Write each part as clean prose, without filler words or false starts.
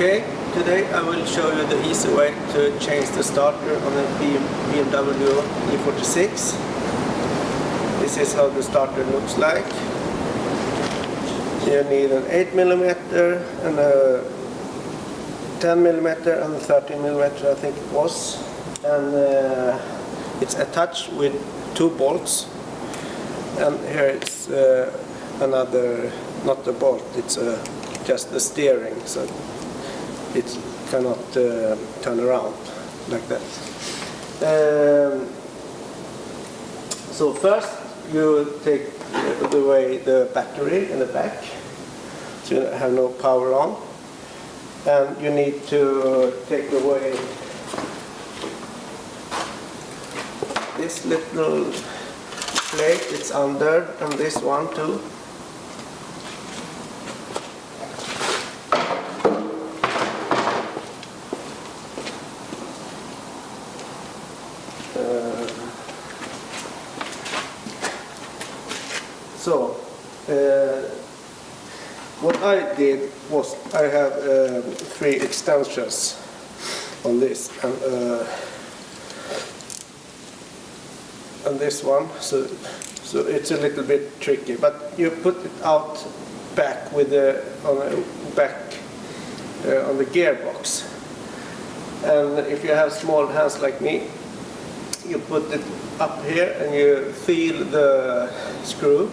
Okay, today I will show you the easy way to change the starter on a BMW E46. This is how the starter looks like. You need an 8mm and a 10mm and a 13mm, I think it was. And it's attached with 2 bolts. And here is another, not a bolt, it's just the steering, so it cannot turn around like that. So first you take away the battery in the back, so you have no power on, and you need to take away this little plate, it's under, and this one too. What I did was I have 3 extensions on this and this one, so it's a little bit tricky, but you put it out back with on the gearbox, and if you have small hands like me, you put it up here and you feel the screw,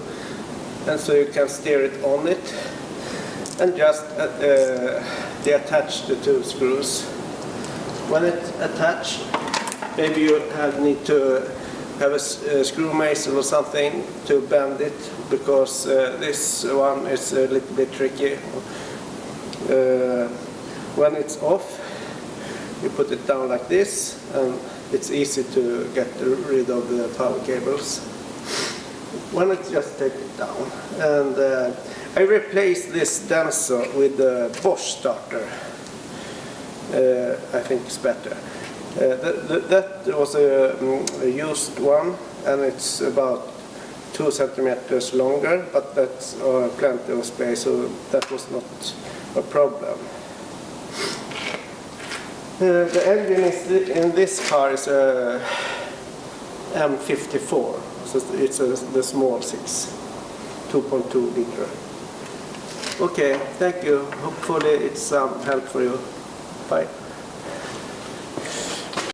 and so you can steer it on it, and just deattach the 2 screws. When it's attached, maybe you need to have a screw mason or something to bend it, because this one is a little bit tricky. When it's off, you put it down like this, and it's easy to get rid of the power cables. When it's just take it down. And I replaced this Denso with the Bosch starter. I think it's better. That was a used one, and it's about 2 centimeters longer, but that's plenty of space, so that was not a problem. The engine in this car is a M54, so it's the small 2.2 liter. Okay, thank you. Hopefully it's some help for you. Bye.